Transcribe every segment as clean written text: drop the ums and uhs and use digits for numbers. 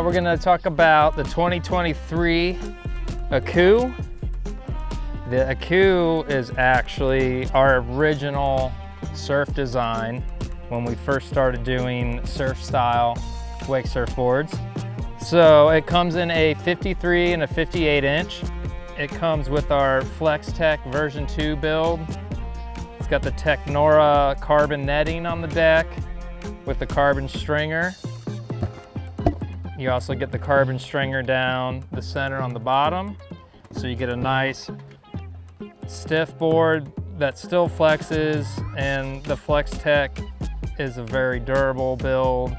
we're gonna talk about the 2023 Aku. The Aku is actually our original surf design when we first started doing surf style wake surfboards. So it comes in a 53 and a 58 inch. It comes with our FlexTech version 2 build. It's got the Technora carbon netting on the deck with the carbon stringer. You also get the carbon stringer down the center on the bottom. So you get a nice stiff board that still flexes, and the FlexTech is a very durable build.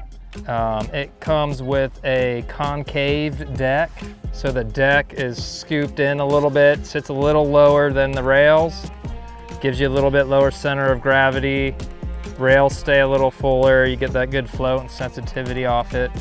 It comes with a concave deck. So the deck is scooped in a little bit, sits a little lower than the rails. Gives you a little bit lower center of gravity. Rails stay a little fuller. You get that good float and sensitivity off it.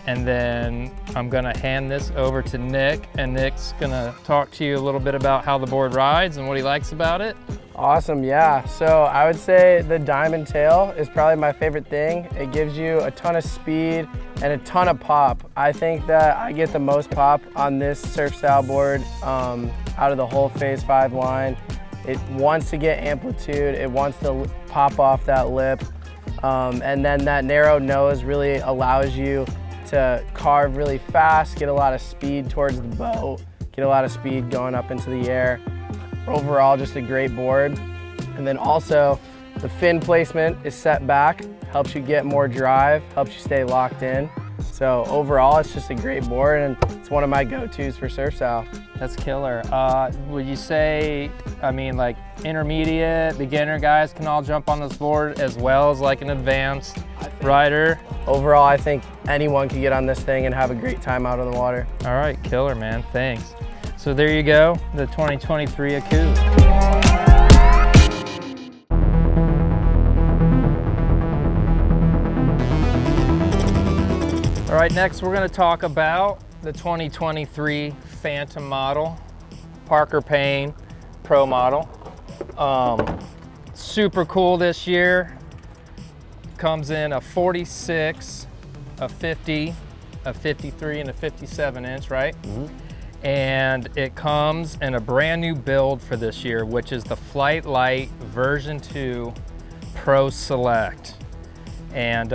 And then I'm gonna hand this over to Nick, and Nick's gonna talk to you a little bit about how the board rides and what he likes about it. Awesome, yeah. So I would say the diamond tail is probably my favorite thing. It gives you a ton of speed and a ton of pop. I think that I get the most pop on this surf style board out of the whole Phase 5 line. It wants to get amplitude, it wants to pop off that lip, and then that narrow nose really allows you to carve really fast, get a lot of speed towards the boat, get a lot of speed going up into the air. Overall, just a great board. And then also, the fin placement is set back, helps you get more drive, helps you stay locked in. So overall, it's just a great board, and it's one of my go-tos for surf style. That's killer. Would you say, I mean, like intermediate, beginner guys can all jump on this board as well as like an advanced rider? Overall, I think anyone can get on this thing and have a great time out on the water. All right, killer, man, thanks. So there you go, the 2023 Aku. All right, next we're gonna talk about the 2023 Phantom model, Parker Payne Pro model. Super cool this year. Comes in a 46, a 50, a 53, and a 57 inch, right? Mm-hmm. And it comes in a brand new build for this year, which is the Flightlight version 2 Pro Select. And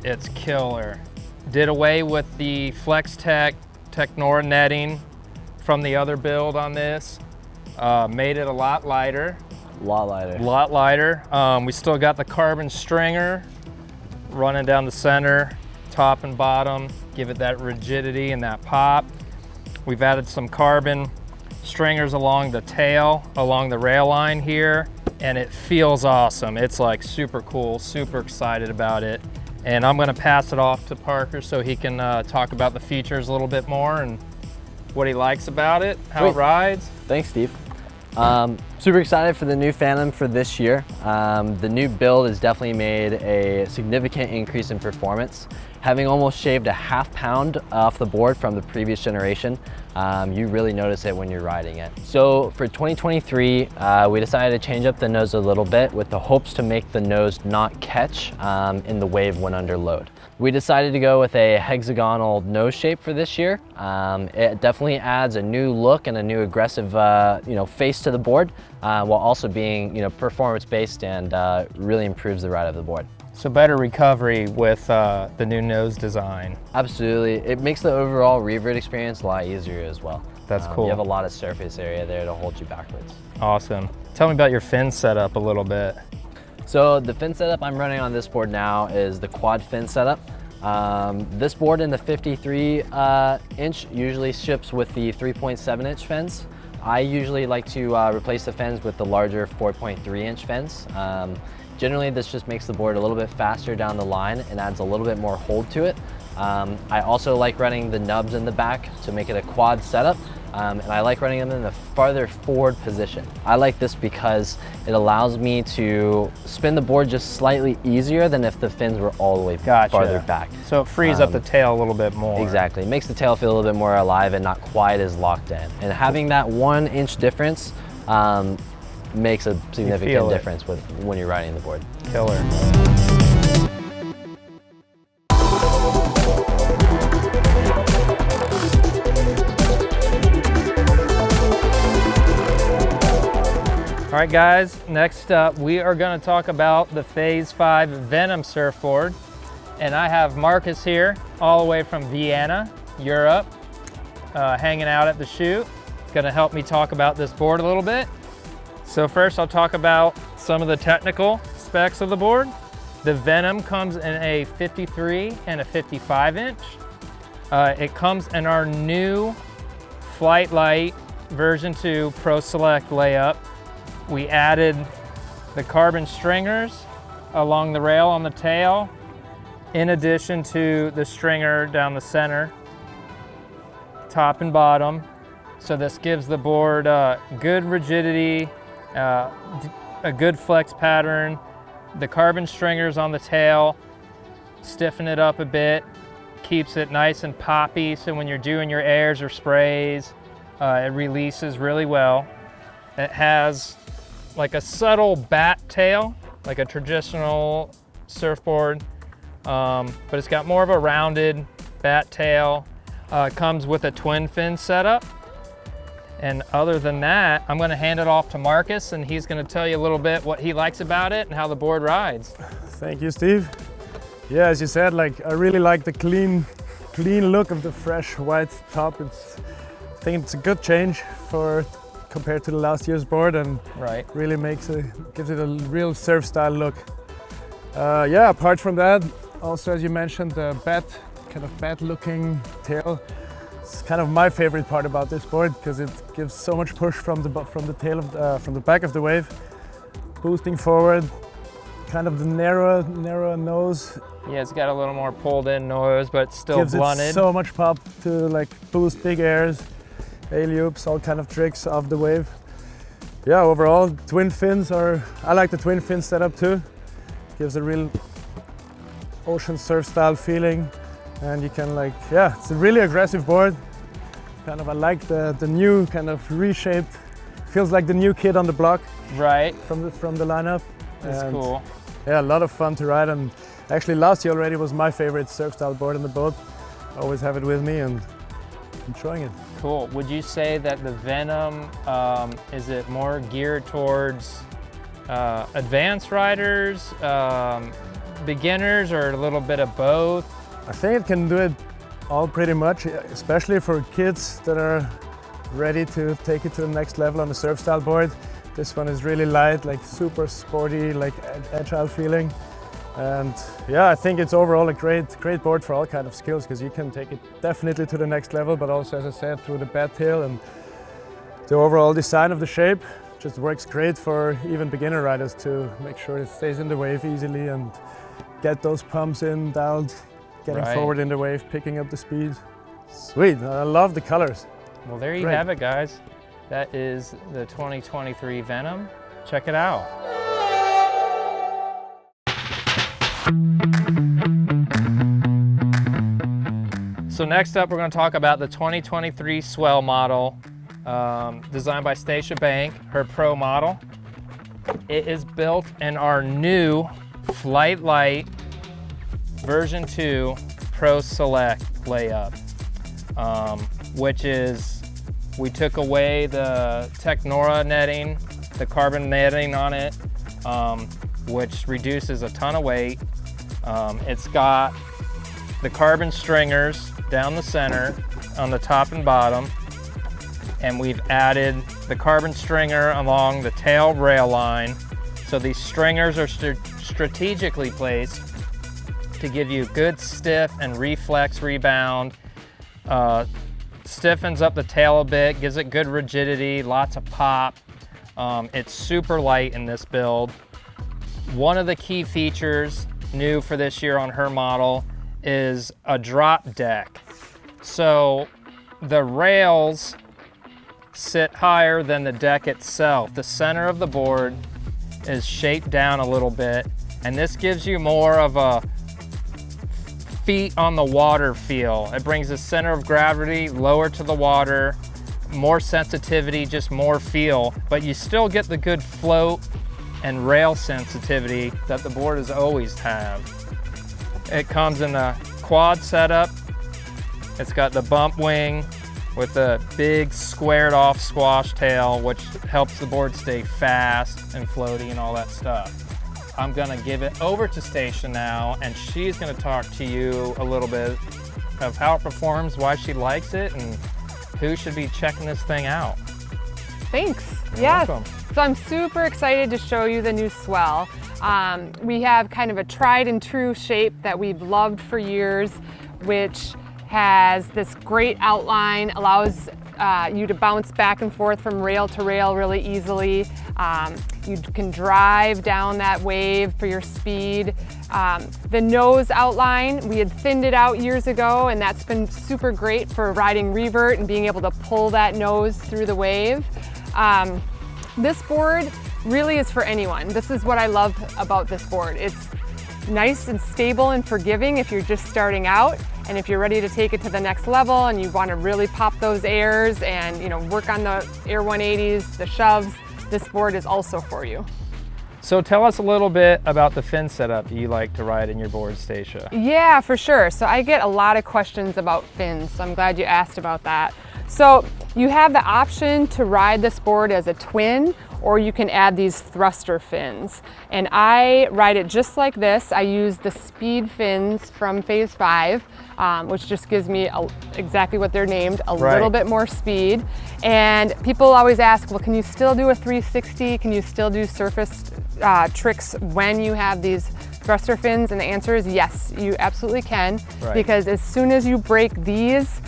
it's killer. Did away with the FlexTech Technora netting from the other build on this. Made it a lot lighter. A lot lighter. A lot lighter. We still got the carbon stringer running down the center, top and bottom, give it that rigidity and that pop. We've added some carbon stringers along the tail, along the rail line here, and it feels awesome. It's like super cool, super excited about it. And I'm gonna pass it off to Parker so he can talk about the features a little bit more and what he likes about it, how it rides. Thanks, Steve. Super excited for the new Phantom for this year. The new build has definitely made a significant increase in performance. Having almost shaved a ½ pound off the board from the previous generation, you really notice it when you're riding it. So for 2023, we decided to change up the nose a little bit with the hopes to make the nose not catch in the wave when under load. We decided to go with a hexagonal nose shape for this year. It definitely adds a new look and a new aggressive face to the board, while also being performance-based and really improves the ride of the board. So better recovery with the new nose design. Absolutely. It makes the overall revert experience a lot easier as well. That's cool. You have a lot of surface area there to hold you backwards. Awesome. Tell me about your fin setup a little bit. So the fin setup I'm running on this board now is the quad fin setup. This board in the 53 inch usually ships with the 3.7 inch fins. I usually like to replace the fins with the larger 4.3 inch fins. Generally, this just makes the board a little bit faster down the line and adds a little bit more hold to it. I also like running the nubs in the back to make it a quad setup. And I like running them in the farther forward position. I like this because it allows me to spin the board just slightly easier than if the fins were all the way farther back. So it frees up the tail a little bit more. Exactly, it makes the tail feel a little bit more alive and not quite as locked in. And having that 1 inch difference makes a significant difference when you're riding the board. Killer. All right, guys, next up, we are gonna talk about the Phase 5 Venom surfboard. And I have Marcus here, all the way from Vienna, Europe, hanging out at the shoot. He's gonna help me talk about this board a little bit. So first, I'll talk about some of the technical specs of the board. The Venom comes in a 53 and a 55 inch. It comes in our new Flightlight version 2 Pro Select layup. We added the carbon stringers along the rail on the tail, in addition to the stringer down the center, top and bottom. So this gives the board good rigidity, a good flex pattern. The carbon stringers on the tail stiffen it up a bit, keeps it nice and poppy, so when you're doing your airs or sprays, it releases really well. It has like a subtle bat tail, like a traditional surfboard, but it's got more of a rounded bat tail. It comes with a twin fin setup. And other than that, I'm gonna hand it off to Marcus, and he's gonna tell you a little bit what he likes about it and how the board rides. Thank you, Steve. Yeah, as you said, like I really like the clean look of the fresh white top. I think it's a good change compared to the last year's board, and Right. really gives it a real surf style look. Yeah, apart from that, also as you mentioned, the kind of bat looking tail. It's kind of my favorite part about this board because it gives so much push from the tail from the back of the wave, boosting forward. Kind of the narrow nose Yeah, it's got a little more pulled in nose, but still gives blunted. it so much pop to like boost big airs, alley-oops, all kind of tricks off the wave. Yeah, overall, twin fins I like the twin fin setup too. Gives a real ocean surf style feeling, and you can it's a really aggressive board. Kind of, I like the new kind of reshaped, feels like the new kid on the block Right, from the lineup. that's And cool. yeah, a lot of fun to ride, and actually last year already was my favorite surf style board in the boat. I always have it with me and enjoying it. Cool. Would you say that the Venom, is it more geared towards advanced riders, beginners, or a little bit of both? I think it can do it all pretty much, especially for kids that are ready to take it to the next level on a surf style board. This one is really light, like super sporty, like agile feeling. And yeah, I think it's overall a great board for all kind of skills, because you can take it definitely to the next level, but also, as I said, through the bat tail and the overall design of the shape just works great for even beginner riders to make sure it stays in the wave easily and get those pumps in, dialed, getting Right. forward in the wave, picking up the speed. Sweet, I love the colors. Well, there you Great. have it, guys. That is the 2023 Venom. Check it out. So next up, we're going to talk about the 2023 Swell model, designed by Stacia Bank, her pro model. It is built in our new Flightlight version 2 Pro Select layup, which is, we took away the Technora netting, the carbon netting on it, which reduces a ton of weight. It's got the carbon stringers down the center on the top and bottom, and we've added the carbon stringer along the tail rail line. So these stringers are strategically placed to give you good stiff and reflex rebound. Stiffens up the tail a bit, gives it good rigidity, lots of pop. It's super light in this build. One of the key features new for this year on her model is a drop deck. So the rails sit higher than the deck itself. The center of the board is shaped down a little bit, and this gives you more of a feet on the water feel. It brings the center of gravity lower to the water, more sensitivity, just more feel, but you still get the good float and rail sensitivity that the board has always had. It comes in a quad setup. It's got the bump wing, with a big squared off squash tail, which helps the board stay fast and floaty and all that stuff. I'm gonna give it over to Stacia now, and she's gonna talk to you a little bit of how it performs, why she likes it, and who should be checking this thing out. Thanks. You're Yes. welcome. So I'm super excited to show you the new Swell. We have kind of a tried and true shape that we've loved for years, which has this great outline, allows you to bounce back and forth from rail to rail really easily. You can drive down that wave for your speed. The nose outline, we had thinned it out years ago, and that's been super great for riding revert and being able to pull that nose through the wave. This board really is for anyone. This is what I love about this board. It's nice and stable and forgiving if you're just starting out, and if you're ready to take it to the next level and you want to really pop those airs and work on the Air 180s, the shoves, this board is also for you. So tell us a little bit about the fin setup that you like to ride in your board, Stacia. Yeah, for sure. So I get a lot of questions about fins, so I'm glad you asked about that. So you have the option to ride this board as a twin, or you can add these thruster fins. And I ride it just like this. I use the speed fins from Phase 5, which just gives me exactly what they're named, a little bit more speed. And people always ask, well, can you still do a 360? Can you still do surface tricks when you have these thruster fins? And the answer is yes, you absolutely can. Because as soon as you break these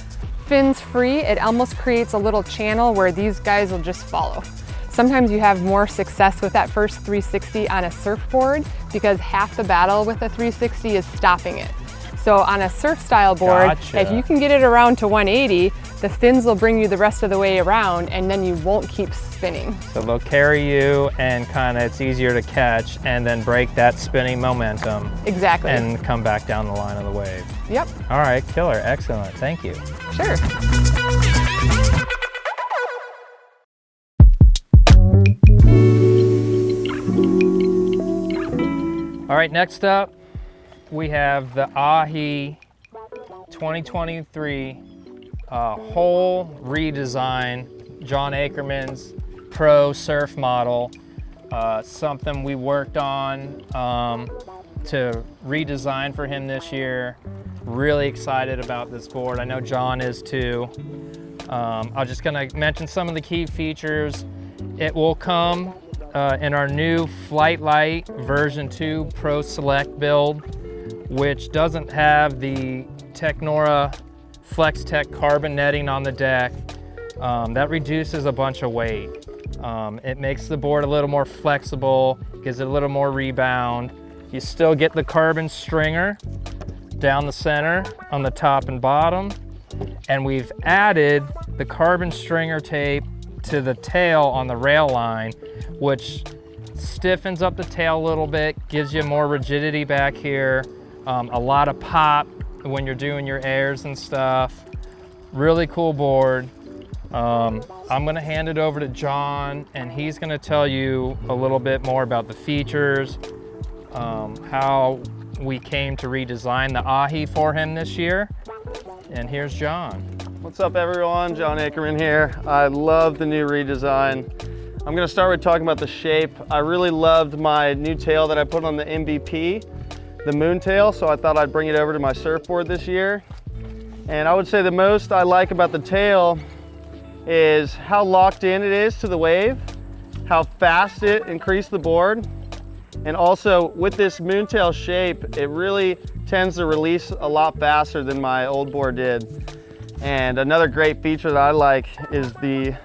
fins free, it almost creates a little channel where these guys will just follow. Sometimes you have more success with that first 360 on a surfboard because half the battle with a 360 is stopping it. So on a surf style board, if you can get it around to 180, the fins will bring you the rest of the way around, and then you won't keep spinning. So they'll carry you, and it's easier to catch and then break that spinning momentum. Exactly. And come back down the line of the wave. Yep. All right, killer, excellent, thank you. Sure. All right, next up, we have the AHI 2023 whole redesign, John Ackerman's Pro Surf model, something we worked on to redesign for him this year. Really excited about this board. I know John is too. I'm just gonna mention some of the key features. It will come in our new Flightlight version 2 Pro Select build, which doesn't have the Technora Flex-Tech carbon netting on the deck. That reduces a bunch of weight. It makes the board a little more flexible, gives it a little more rebound. You still get the carbon stringer down the center on the top and bottom. And we've added the carbon stringer tape to the tail on the rail line, which stiffens up the tail a little bit, gives you more rigidity back here, a lot of pop when you're doing your airs and stuff. Really cool board. I'm gonna hand it over to John, and he's gonna tell you a little bit more about the features, how we came to redesign the AHI for him this year. And here's John. What's up everyone, John Ackerman here. I love the new redesign. I'm gonna start with talking about the shape. I really loved my new tail that I put on the MVP, the moon tail, so I thought I'd bring it over to my surfboard this year. And I would say the most I like about the tail is how locked in it is to the wave, how fast it increased the board, and also with this moontail shape, it really tends to release a lot faster than my old board did. And another great feature that I like is the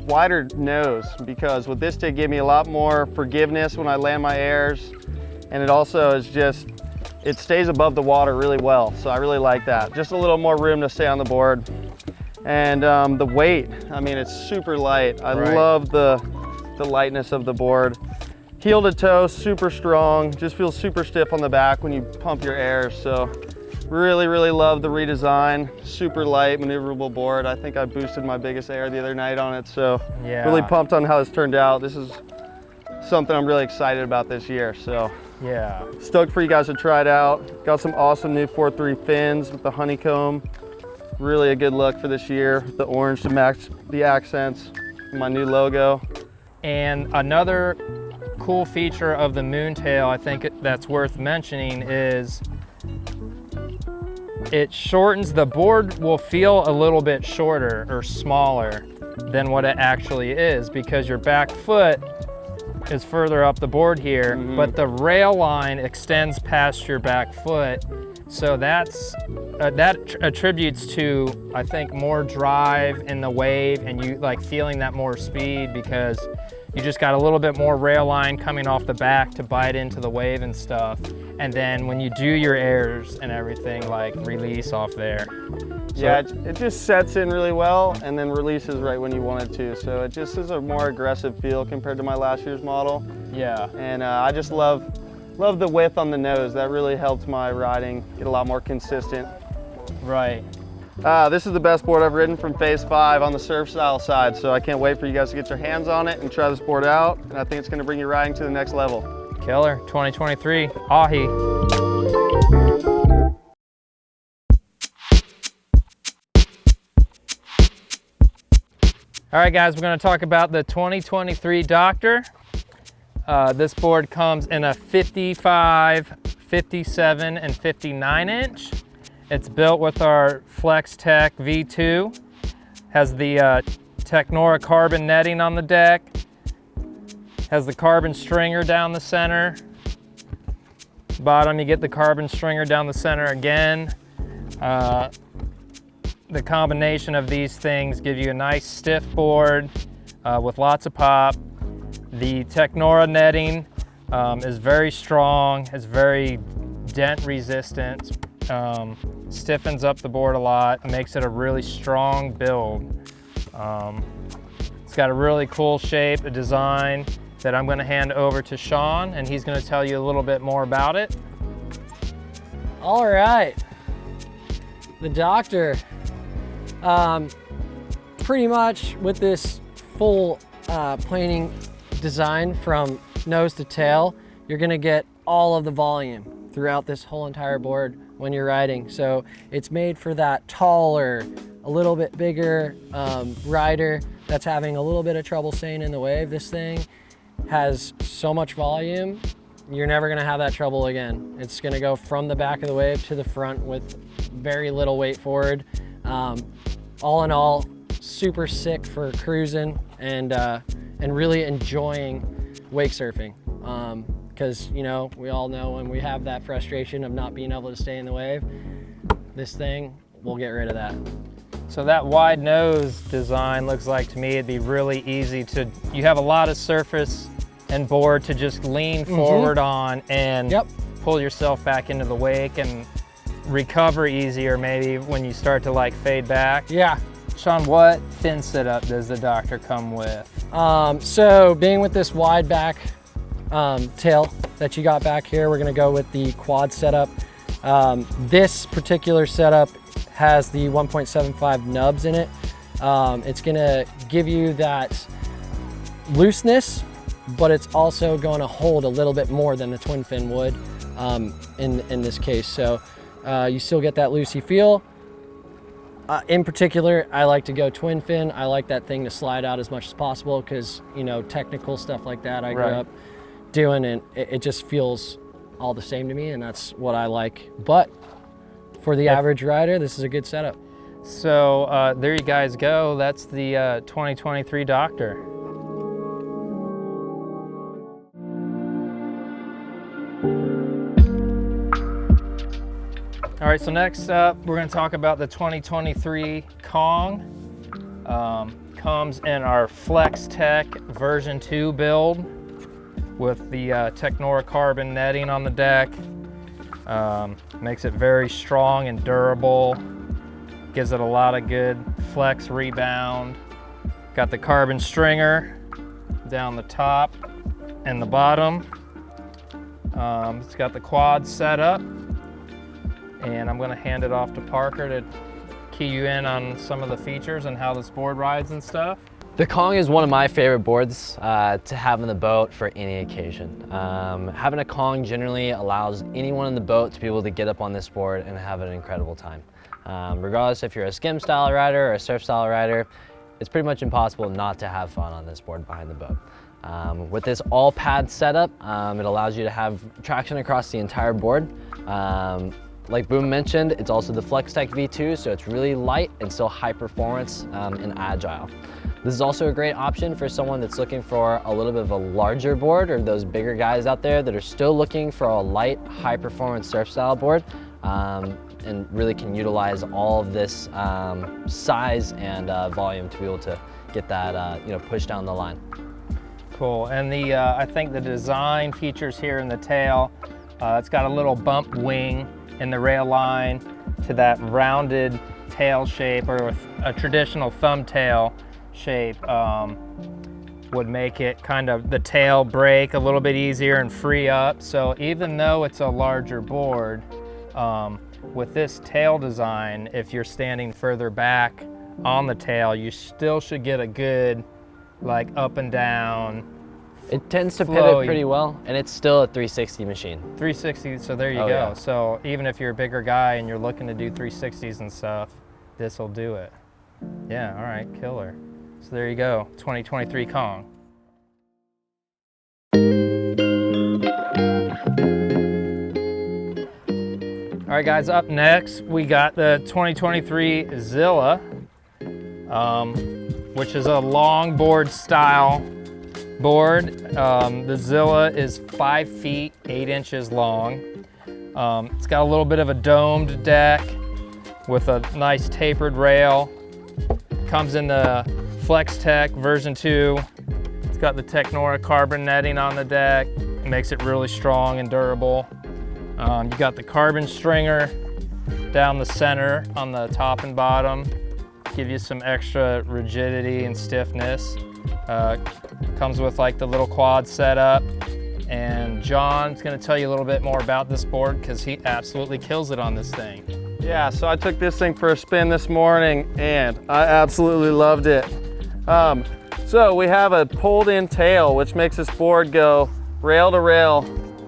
wider nose, because with this did give me a lot more forgiveness when I land my airs, and it also is just, it stays above the water really well, so I really like that. Just a little more room to stay on the board. And the weight, I mean, it's super light. I love the lightness of the board. Heel to toe, super strong, just feels super stiff on the back when you pump your airs, so really, really love the redesign. Super light, maneuverable board. I think I boosted my biggest air the other night on it, so really pumped on how it's turned out. This is something I'm really excited about this year, so stoked for you guys to try it out. Got some awesome new 4.3 fins with the honeycomb. Really a good look for this year. The orange to match the accents, my new logo. And another cool feature of the Moontail, I think that's worth mentioning, is it shortens, the board will feel a little bit shorter or smaller than what it actually is, because your back foot is further up the board here, but the rail line extends past your back foot. So that attributes to, I think, more drive in the wave, and you like feeling that more speed because you just got a little bit more rail line coming off the back to bite into the wave and stuff. And then when you do your airs and everything, like release off there. Yeah, it just sets in really well and then releases right when you want it to. So it just is a more aggressive feel compared to my last year's model. Yeah. And I just love the width on the nose. That really helped my riding get a lot more consistent. Right. This is the best board I've ridden from Phase 5 on the surf style side, so I can't wait for you guys to get your hands on it and try this board out, and I think it's going to bring your riding to the next level. Killer, 2023, Ahi. All right guys, we're going to talk about the 2023 Doctor. This board comes in a 55, 57, and 59 inch. It's built with our FlexTech V2. Has the Technora carbon netting on the deck. Has the carbon stringer down the center. Bottom, you get the carbon stringer down the center again. The combination of these things give you a nice stiff board with lots of pop. The Technora netting is very strong. It's very dent resistant. Stiffens up the board a lot, makes it a really strong build. It's got a really cool shape, a design that I'm going to hand over to Sean, and he's going to tell you a little bit more about it. All right, the Doctor. Pretty much with this full planing design from nose to tail, you're going to get all of the volume throughout this whole entire board when you're riding. So it's made for that taller, a little bit bigger rider that's having a little bit of trouble staying in the wave. This thing has so much volume, you're never gonna have that trouble again. It's gonna go from the back of the wave to the front with very little weight forward. All in all, super sick for cruising and really enjoying wake surfing. Because, you know, we all know when we have that frustration of not being able to stay in the wave, this thing will get rid of that. So that wide nose design looks like to me it'd be really easy to, you have a lot of surface and board to just lean forward on and pull yourself back into the wake and recover easier maybe when you start to like fade back. Yeah. Sean, what fin setup does the Doctor come with? So being with this wide back tail that you got back here, we're gonna go with the quad setup. This particular setup has the 1.75 nubs in it. It's gonna give you that looseness, but it's also gonna hold a little bit more than the twin fin would in this case. So you still get that loosey feel. In particular, I like to go twin fin. I like that thing to slide out as much as possible because, you know, technical stuff like that I grew up doing, and it just feels all the same to me, and that's what I like. But for the average rider, this is a good setup. So there you guys go. That's the 2023 Doctor. All right, so next up, we're gonna talk about the 2023 Kong. Comes in our FlexTech version 2 build with the Technora carbon netting on the deck. Makes it very strong and durable. Gives it a lot of good flex rebound. Got the carbon stringer down the top and the bottom. It's got the quad set up. And I'm gonna hand it off to Parker to key you in on some of the features and how this board rides and stuff. The Kong is one of my favorite boards to have in the boat for any occasion. Having a Kong generally allows anyone in the boat to be able to get up on this board and have an incredible time. Regardless if you're a skim style rider or a surf style rider, it's pretty much impossible not to have fun on this board behind the boat. With this all pad setup, it allows you to have traction across the entire board. Like Boom mentioned, it's also the FlexTech V2, so it's really light and still high performance and agile. This is also a great option for someone that's looking for a little bit of a larger board, or those bigger guys out there that are still looking for a light, high performance surf style board, and really can utilize all of this size and volume to be able to get that push down the line. Cool, and I think the design features here in the tail, it's got a little bump wing in the rail line to that rounded tail shape, or a traditional thumb tail shape would make it kind of the tail break a little bit easier and free up. So even though it's a larger board, with this tail design, if you're standing further back on the tail, you still should get a good like up and down. It tends to flow. pivot pretty well, and it's still a 360 machine. 360, so there you go. Yeah. So even if you're a bigger guy and you're looking to do 360s and stuff, this will do it. Yeah, all right, killer. So there you go, 2023 Kong. All right guys, up next, we got the 2023 Zilla, which is a longboard style board. The Zilla is 5 feet, 8 inches long. It's got a little bit of a domed deck with a nice tapered rail. Comes in the FlexTech version 2. It's got the Technora carbon netting on the deck. It makes it really strong and durable. You got the carbon stringer down the center on the top and bottom. Give you some extra rigidity and stiffness. Comes with like the little quad setup, and John's gonna tell you a little bit more about this board because he absolutely kills it on this thing. Yeah, so I took this thing for a spin this morning and I absolutely loved it. So we have a pulled in tail, which makes this board go rail to rail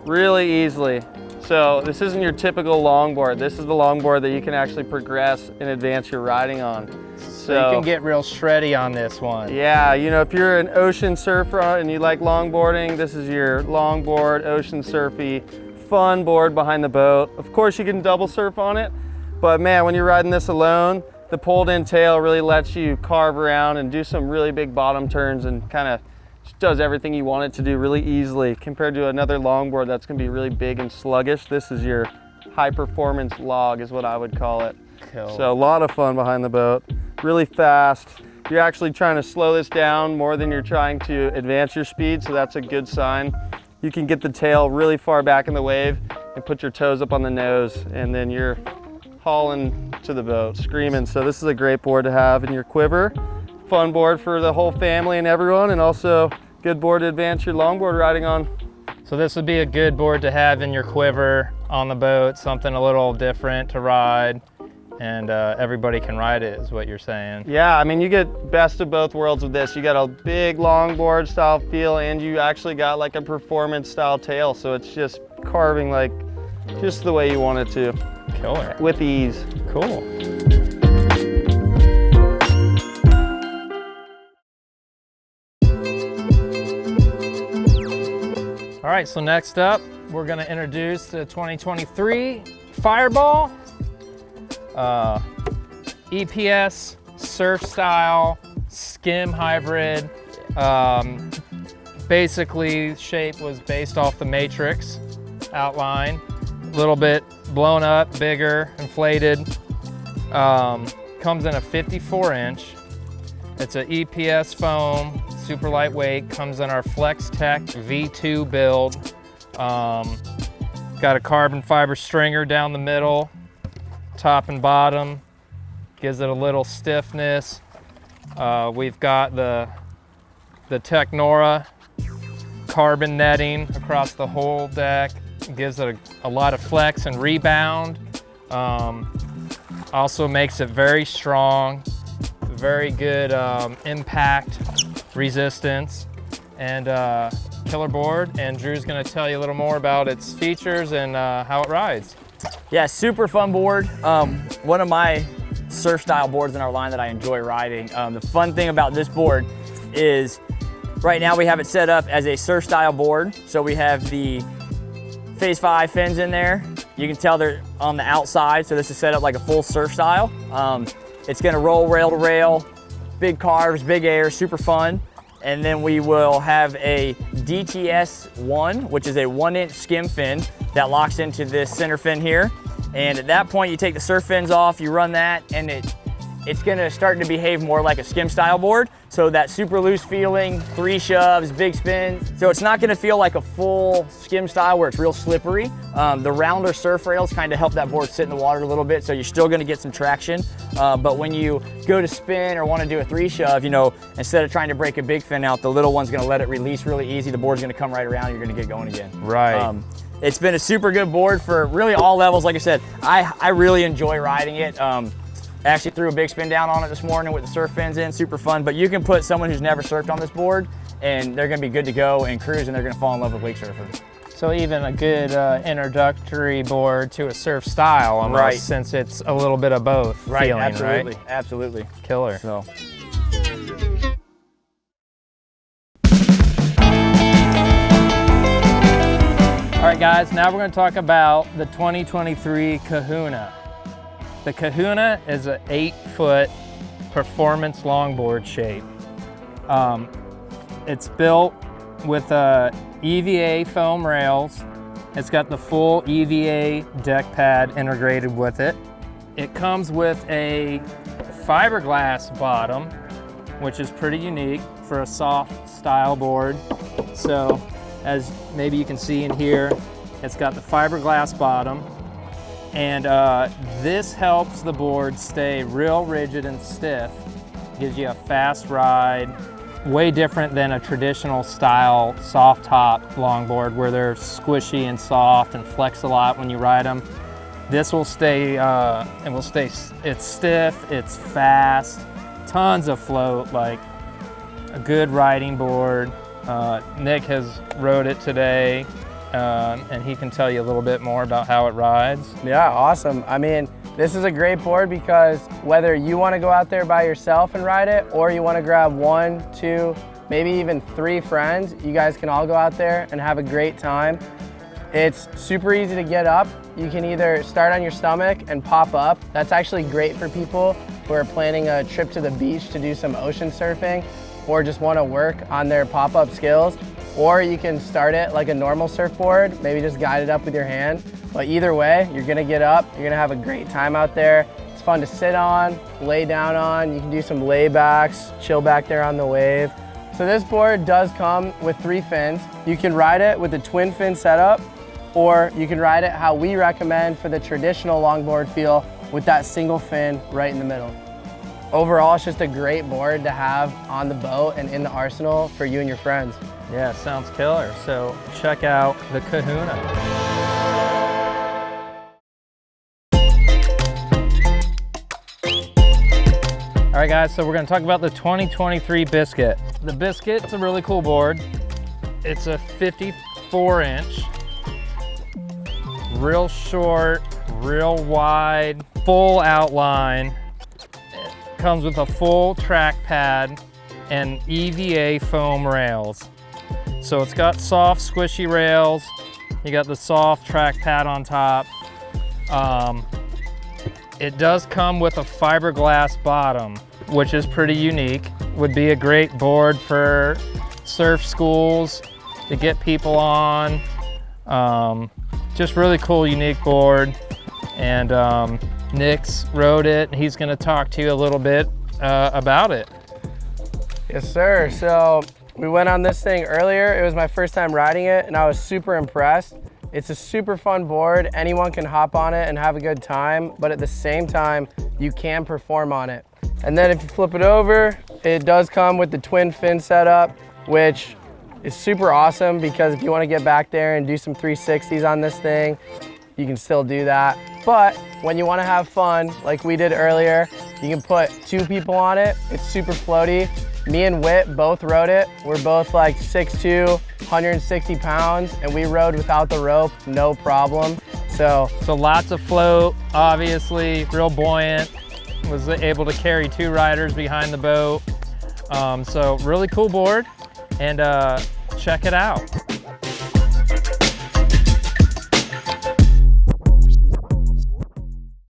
really easily. So this isn't your typical longboard. This is the longboard that you can actually progress and advance your riding on. So you can get real shreddy on this one. Yeah, you know, if you're an ocean surfer and you like longboarding, this is your longboard, ocean surfy, fun board behind the boat. Of course you can double surf on it, but man, when you're riding this alone, the pulled in tail really lets you carve around and do some really big bottom turns and kind of does everything you want it to do really easily compared to another longboard that's gonna be really big and sluggish. This is your high performance log is what I would call it. Cool. So a lot of fun behind the boat, really fast. You're actually trying to slow this down more than you're trying to advance your speed, so that's a good sign. You can get the tail really far back in the wave and put your toes up on the nose, and then you're hauling to the boat, screaming. So this is a great board to have in your quiver. Fun board for the whole family and everyone, and also good board to advance your longboard riding on. So this would be a good board to have in your quiver on the boat, something a little different to ride, and everybody can ride it is what you're saying. Yeah, I mean, you get best of both worlds with this. You got a big longboard style feel, and you actually got like a performance style tail, so it's just carving like just the way you want it to. Killer. With ease. Cool. All right, so next up, we're gonna introduce the 2023 Fireball. EPS, surf style, skim hybrid. Basically, shape was based off the Matrix outline. A little bit blown up, bigger, inflated. Comes in a 54-inch. It's an EPS foam, super lightweight. Comes in our FlexTech V2 build. Got a carbon fiber stringer down the middle, top and bottom. Gives it a little stiffness. We've got the Technora carbon netting across the whole deck. Gives it a lot of flex and rebound. Also makes it very strong, very good impact resistance, and killer board. And Drew's gonna tell you a little more about its features and how it rides. Yeah, super fun board. One of my surf style boards in our line that I enjoy riding. The fun thing about this board is right now we have it set up as a surf style board. So we have the Phase 5 fins in there. You can tell they're on the outside, so this is set up like a full surf style. It's gonna roll rail to rail, big carves, big air, super fun. And then we will have a DTS1, which is a 1-inch skim fin that locks into this center fin here. And at that point, you take the surf fins off, you run that, and it's gonna start to behave more like a skim style board. So that super loose feeling, 3 shoves, big spins. So it's not gonna feel like a full skim style where it's real slippery. The rounder surf rails kind of help that board sit in the water a little bit, so you're still gonna get some traction. But when you go to spin or wanna do a 3 shove, you know, instead of trying to break a big fin out, the little one's gonna let it release really easy. The board's gonna come right around, you're gonna get going again. Right. It's been a super good board for really all levels. Like I said, I really enjoy riding it. I actually threw a big spin down on it this morning with the surf fins in, super fun. But you can put someone who's never surfed on this board and they're gonna be good to go and cruise, and they're gonna fall in love with wake surfing. So even a good introductory board to a surf style almost, Right. since it's a little bit of both feeling, absolutely, right? absolutely. Killer. So. All right, guys, now we're going to talk about the 2023 Kahuna. The Kahuna is an 8-foot performance longboard shape. It's built with EVA foam rails. It's got the full EVA deck pad integrated with it. It comes with a fiberglass bottom, which is pretty unique for a soft style board. So as maybe you can see in here, it's got the fiberglass bottom, and this helps the board stay real rigid and stiff. Gives you a fast ride, way different than a traditional style soft top longboard where they're squishy and soft and flex a lot when you ride them. This will stay, it's stiff, it's fast, tons of float, like a good riding board. Nick has rode it today, and he can tell you a little bit more about how it rides. Yeah, awesome. I mean, this is a great board because whether you want to go out there by yourself and ride it, or you want to grab 1, 2, maybe even 3 friends, you guys can all go out there and have a great time. It's super easy to get up. You can either start on your stomach and pop up. That's actually great for people who are planning a trip to the beach to do some ocean surfing, or just want to work on their pop-up skills. Or you can start it like a normal surfboard, maybe just guide it up with your hand. But either way, you're gonna get up, you're gonna have a great time out there. It's fun to sit on, lay down on, you can do some laybacks, chill back there on the wave. So this board does come with 3 fins. You can ride it with the twin fin setup, or you can ride it how we recommend for the traditional longboard feel with that single fin right in the middle. Overall, it's just a great board to have on the boat and in the arsenal for you and your friends. Yeah, sounds killer. So check out the Kahuna. All right, guys, so we're gonna talk about the 2023 Biscuit. The Biscuit's a really cool board. It's a 54-inch, real short, real wide, full outline. It comes with a full track pad and EVA foam rails. So it's got soft, squishy rails. You got the soft track pad on top. It does come with a fiberglass bottom, which is pretty unique. Would be a great board for surf schools to get people on. Just really cool, unique board. And Nick's rode it, and he's gonna talk to you a little bit about it. Yes, sir. So we went on this thing earlier. It was my first time riding it, and I was super impressed. It's a super fun board. Anyone can hop on it and have a good time, but at the same time, you can perform on it. And then if you flip it over, it does come with the twin fin setup, which is super awesome because if you want to get back there and do some 360s on this thing, you can still do that. But when you want to have fun, like we did earlier, you can put 2 people on it. It's super floaty. Me and Whit both rode it. We're both like 6'2", 160 pounds, and we rode without the rope, no problem. So lots of float, obviously, real buoyant. Was able to carry 2 riders behind the boat. So really cool board, and check it out.